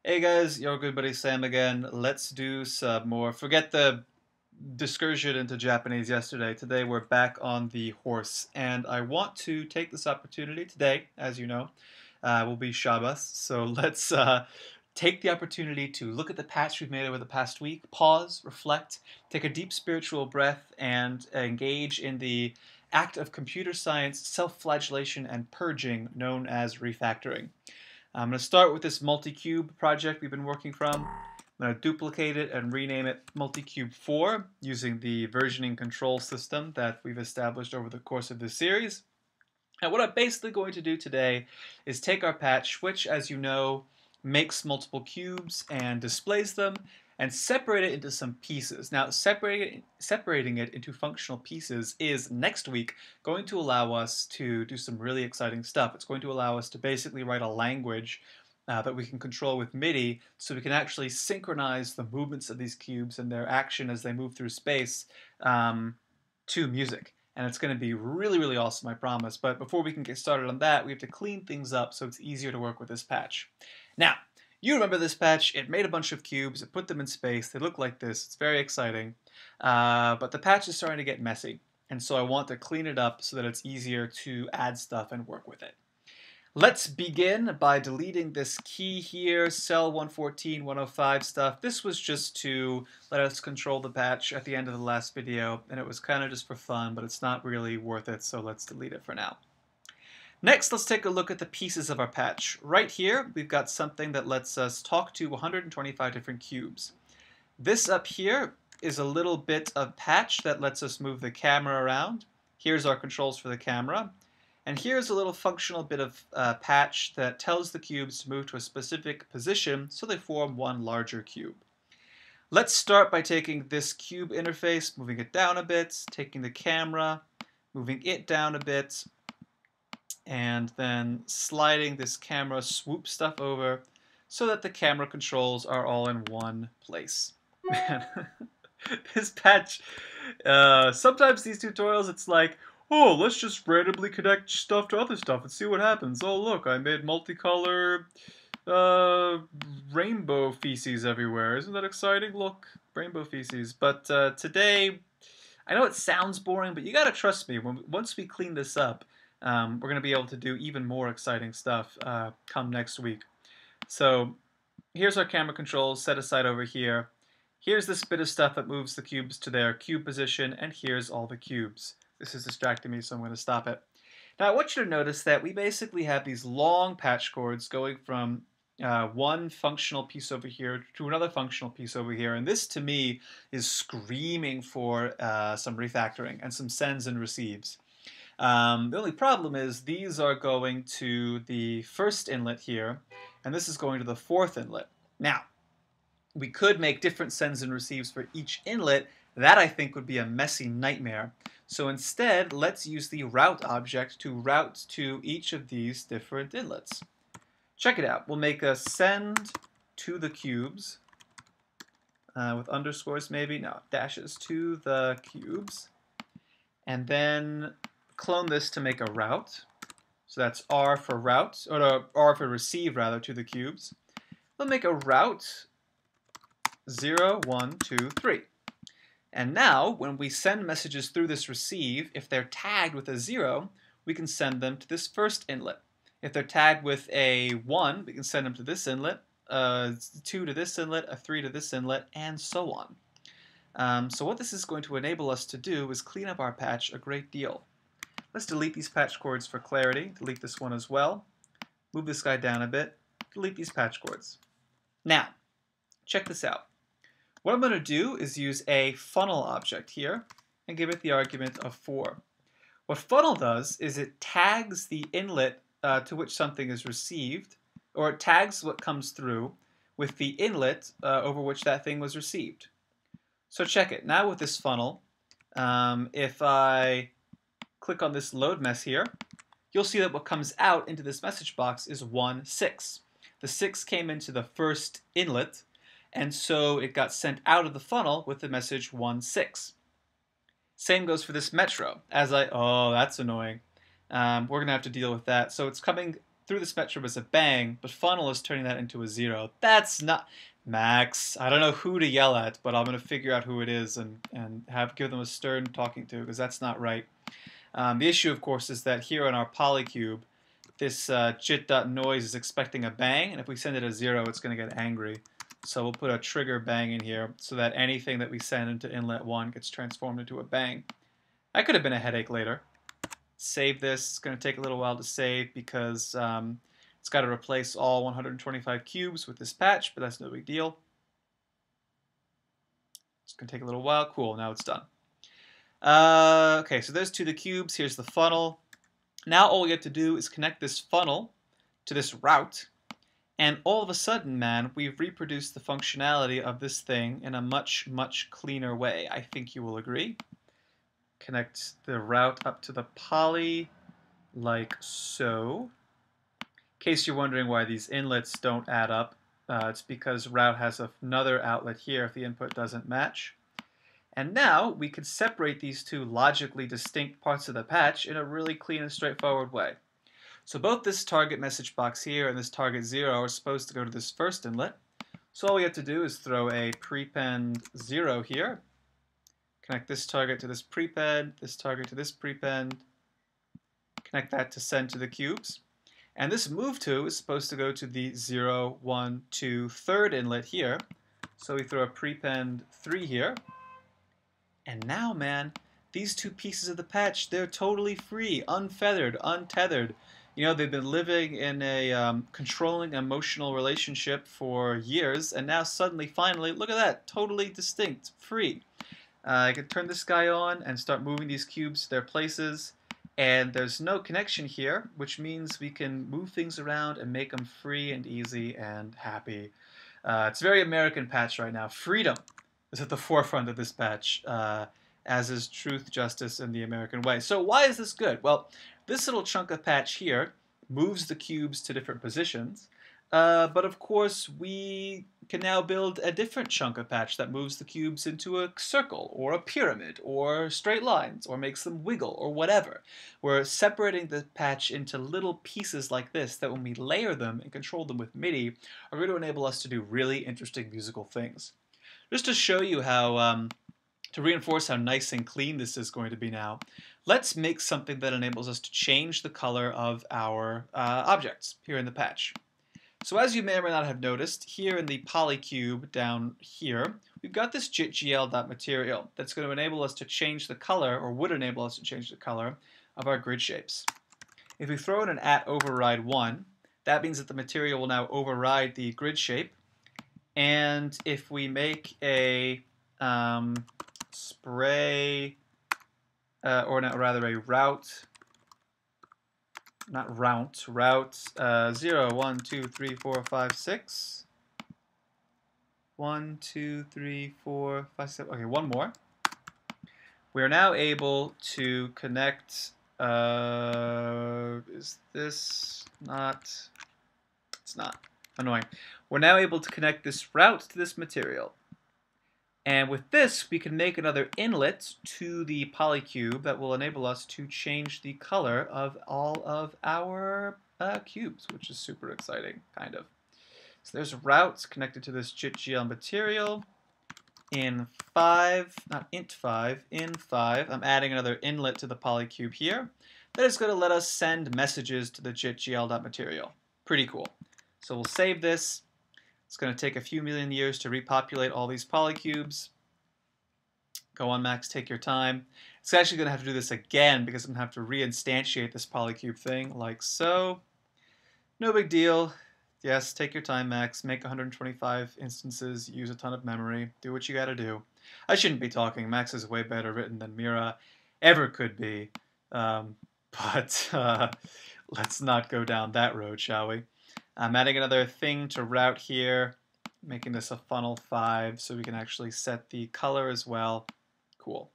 Hey guys, your good buddy Sam again. Let's do some more. Forget the discursion into Japanese yesterday. Today we're back on the horse, and I want to take this opportunity today, as you know, will be Shabbos. So let's take the opportunity to look at the patch we've made over the past week, pause, reflect, take a deep spiritual breath, and engage in the act of computer science, self-flagellation, and purging known as refactoring. I'm going to start with this multi-cube project we've been working from. I'm going to duplicate it and rename it multi-cube 4 using the versioning control system that we've established over the course of this series. And what I'm basically going to do today is take our patch, which, as you know, makes multiple cubes and displays them, and separate it into some pieces. Now, separating it into functional pieces is, next week, going to allow us to do some really exciting stuff. It's going to allow us to basically write a language that we can control with MIDI, so we can actually synchronize the movements of these cubes and their action as they move through space to music. And it's going to be really, really awesome, I promise. But before we can get started on that, we have to clean things up so it's easier to work with this patch. Now, you remember this patch. It made a bunch of cubes. It put them in space. They look like this. It's very exciting. But the patch is starting to get messy. And so I want to clean it up so that it's easier to add stuff and work with it. Let's begin by deleting this key here, cell 114, 105 stuff. This was just to let us control the patch at the end of the last video, and it was kind of just for fun, but it's not really worth it, so let's delete it for now. Next, let's take a look at the pieces of our patch. Right here, we've got something that lets us talk to 125 different cubes. This up here is a little bit of patch that lets us move the camera around. Here's our controls for the camera. And here's a little functional bit of patch that tells the cubes to move to a specific position so they form one larger cube. Let's start by taking this cube interface, moving it down a bit, taking the camera, moving it down a bit, and then sliding this camera swoop stuff over so that the camera controls are all in one place. Man, this patch, sometimes these tutorials it's like, oh, let's just randomly connect stuff to other stuff and see what happens. Oh, look, I made multicolor rainbow feces everywhere. Isn't that exciting? Look, rainbow feces. But today, I know it sounds boring, but you gotta trust me. Once we clean this up, we're going to be able to do even more exciting stuff come next week. So here's our camera controls set aside over here. Here's this bit of stuff that moves the cubes to their cube position, and here's all the cubes. This is distracting me, so I'm going to stop it. Now I want you to notice that we basically have these long patch cords going from one functional piece over here to another functional piece over here, and this to me is screaming for some refactoring and some sends and receives. The only problem is these are going to the first inlet here, and this is going to the fourth inlet. Now, we could make different sends and receives for each inlet. That, I think, would be a messy nightmare. So instead, let's use the route object to route to each of these different inlets. Check it out. We'll make a send to the cubes, with underscores maybe, no, dashes to the cubes, and then clone this to make a route. So that's R for route, or no, R for receive rather, to the cubes. We'll make a route 0, 1, 2, 3. And now, when we send messages through this receive, if they're tagged with a 0, we can send them to this first inlet. If they're tagged with a 1, we can send them to this inlet, a 2 to this inlet, a 3 to this inlet, and so on. So what this is going to enable us to do is clean up our patch a great deal. Let's delete these patch cords for clarity. Delete this one as well. Move this guy down a bit. Delete these patch cords. Now, check this out. What I'm going to do is use a funnel object here and give it the argument of 4. What funnel does is it tags the inlet to which something is received, or it tags what comes through with the inlet over which that thing was received. So check it. Now with this funnel, if I click on this load mess here, you'll see that what comes out into this message box is 1, 6. The 6 came into the first inlet, and so it got sent out of the funnel with the message 1, 6. Same goes for this metro. Oh, that's annoying. We're going to have to deal with that. So it's coming through the spectrum as a bang, but funnel is turning that into a 0. That's not... Max, I don't know who to yell at, but I'm going to figure out who it is and give them a stern talking to, because that's not right. The issue, of course, is that here on our polycube, this jit.noise is expecting a bang, and if we send it a 0, it's going to get angry. So we'll put a trigger bang in here so that anything that we send into inlet 1 gets transformed into a bang. That could have been a headache later. Save this. It's going to take a little while to save because it's got to replace all 125 cubes with this patch, but that's no big deal. It's going to take a little while. Cool, now it's done. Okay, so there's 2 of the cubes. Here's the funnel. Now all we have to do is connect this funnel to this route, and all of a sudden, man, we've reproduced the functionality of this thing in a much, much cleaner way. I think you will agree. Connect the route up to the poly like so. In case you're wondering why these inlets don't add up, it's because route has another outlet here if the input doesn't match. And now we can separate these 2 logically distinct parts of the patch in a really clean and straightforward way. So both this target message box here and this target 0 are supposed to go to this first inlet. So all we have to do is throw a prepend 0 here, connect this target to this prepend, this target to this prepend, connect that to send to the cubes. And this move to is supposed to go to the 0, 1, 2, third inlet here. So we throw a prepend 3 here. And now, man, these 2 pieces of the patch, they're totally free, unfeathered, untethered. You know, they've been living in a controlling emotional relationship for years, and now suddenly, finally, look at that, totally distinct, free. I can turn this guy on and start moving these cubes to their places. And there's no connection here, which means we can move things around and make them free and easy and happy. It's a very American patch right now. Freedom is at the forefront of this patch, as is truth, justice, and the American way. So why is this good? Well, this little chunk of patch here moves the cubes to different positions, but of course we can now build a different chunk of patch that moves the cubes into a circle, or a pyramid, or straight lines, or makes them wiggle, or whatever. We're separating the patch into little pieces like this that when we layer them and control them with MIDI are going to enable us to do really interesting musical things. Just to show you how, to reinforce how nice and clean this is going to be now, let's make something that enables us to change the color of our objects here in the patch. So as you may or may not have noticed, here in the polycube down here, we've got this JitGL.material that's going to enable us to change the color, or would enable us to change the color, of our grid shapes. If we throw in an @override1, that means that the material will now override the grid shape. And if we make a spray, or not, rather a route, not route, route 0, 1, 2, 3, 4, 5, 6. 1, 2, 3, 4, 5, 6. Okay, one more. We are now able to connect. Is this not? It's not. Annoying. We're now able to connect this route to this material. And with this, we can make another inlet to the polycube that will enable us to change the color of all of our cubes, which is super exciting, kind of. So there's routes connected to this JitGL material. In 5, not int 5, in 5, I'm adding another inlet to the polycube here. That is going to let us send messages to the JitGL.material. Pretty cool. So we'll save this. It's going to take a few million years to repopulate all these polycubes. Go on, Max, take your time. It's actually going to have to do this again because I'm going to have to reinstantiate this polycube thing, like so. No big deal. Yes, take your time, Max. Make 125 instances, use a ton of memory, do what you got to do. I shouldn't be talking. Max is way better written than Mira ever could be. But let's not go down that road, shall we? I'm adding another thing to route here, making this a funnel 5 so we can actually set the color as well. Cool.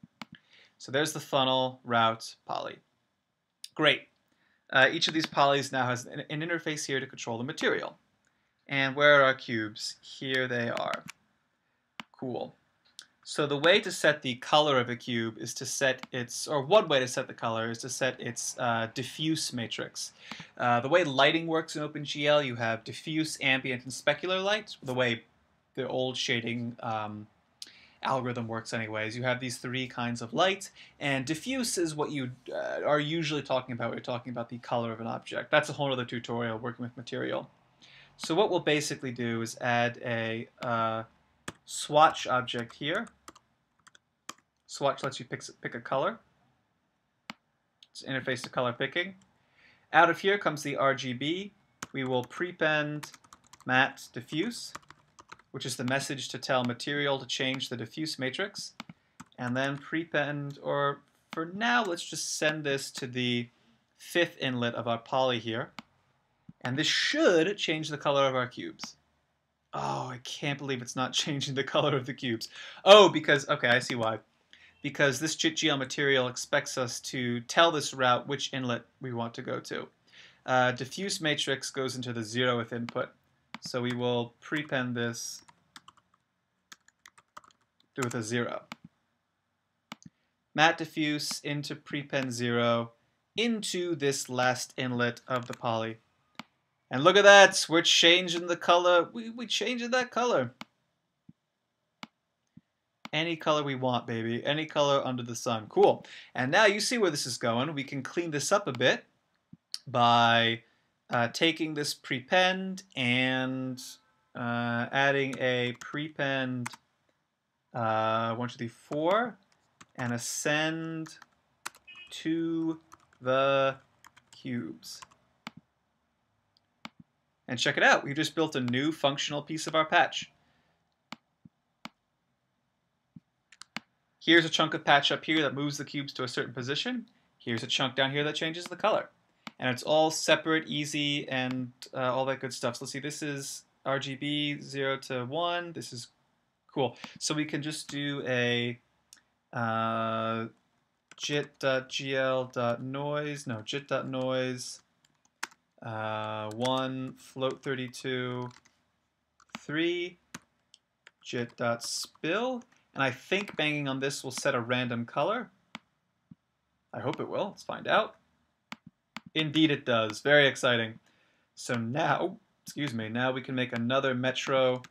So there's the funnel, route, poly. Great. Each of these polys now has an interface here to control the material. And where are our cubes? Here they are. Cool. So the way to set the color of a cube is to set its, or one way to set the color is to set its diffuse matrix. The way lighting works in OpenGL, you have diffuse, ambient, and specular light. The way the old shading algorithm works anyways. You have these three kinds of light, and diffuse is what you are usually talking about when you're talking about the color of an object. That's a whole other tutorial working with material. So what we'll basically do is add a swatch object here. Swatch lets you pick a color. It's an interface to color picking. Out of here comes the RGB. We will prepend matte diffuse, which is the message to tell material to change the diffuse matrix. And then prepend, or for now, let's just send this to the 5th inlet of our poly here. And this should change the color of our cubes. Oh, I can't believe it's not changing the color of the cubes. Oh, because, okay, I see why. Because this JIT-GL material expects us to tell this route which inlet we want to go to. Diffuse matrix goes into the 0th input. So we will prepend this with a 0. Matte diffuse into prepend 0 into this last inlet of the poly. And look at that, we're changing the color. We changing that color. Any color we want, baby. Any color under the sun. Cool. And now you see where this is going. We can clean this up a bit by taking this prepend and adding a prepend 1, 2, 3, 4 and ascend to the cubes. And check it out. We just built a new functional piece of our patch. Here's a chunk of patch up here that moves the cubes to a certain position. Here's a chunk down here that changes the color. And it's all separate, easy, and all that good stuff. So let's see, this is RGB 0 to 1. This is cool. So we can just do a jit.gl.noise, 1 float32 3 jit.spill. And I think banging on this will set a random color. I hope it will. Let's find out. Indeed it does. Very exciting. So now, excuse me, now we can make another metro,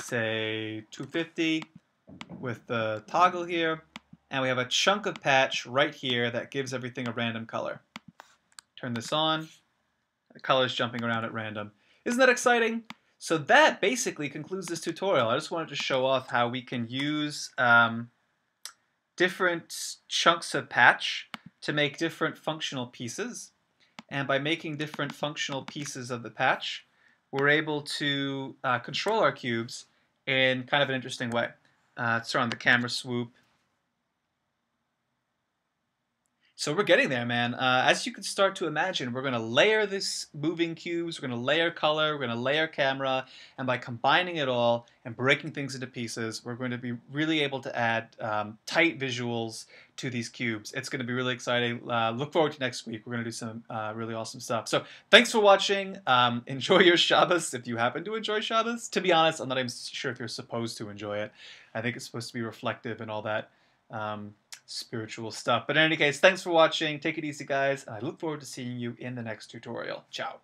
say 250 with the toggle here. And we have a chunk of patch right here that gives everything a random color. Turn this on. The color's jumping around at random. Isn't that exciting? So that basically concludes this tutorial. I just wanted to show off how we can use different chunks of patch to make different functional pieces. And by making different functional pieces of the patch, we're able to control our cubes in kind of an interesting way. Let's turn on the camera swoop. So we're getting there, man. As you can start to imagine, we're going to layer this moving cubes, we're going to layer color, we're going to layer camera, and by combining it all and breaking things into pieces, we're going to be really able to add tight visuals to these cubes. It's going to be really exciting. Look forward to next week. We're going to do some really awesome stuff. So thanks for watching. Enjoy your Shabbos if you happen to enjoy Shabbos. To be honest, I'm not even sure if you're supposed to enjoy it. I think it's supposed to be reflective and all that. Spiritual stuff. But in any case, thanks for watching. Take it easy, guys. And I look forward to seeing you in the next tutorial. Ciao.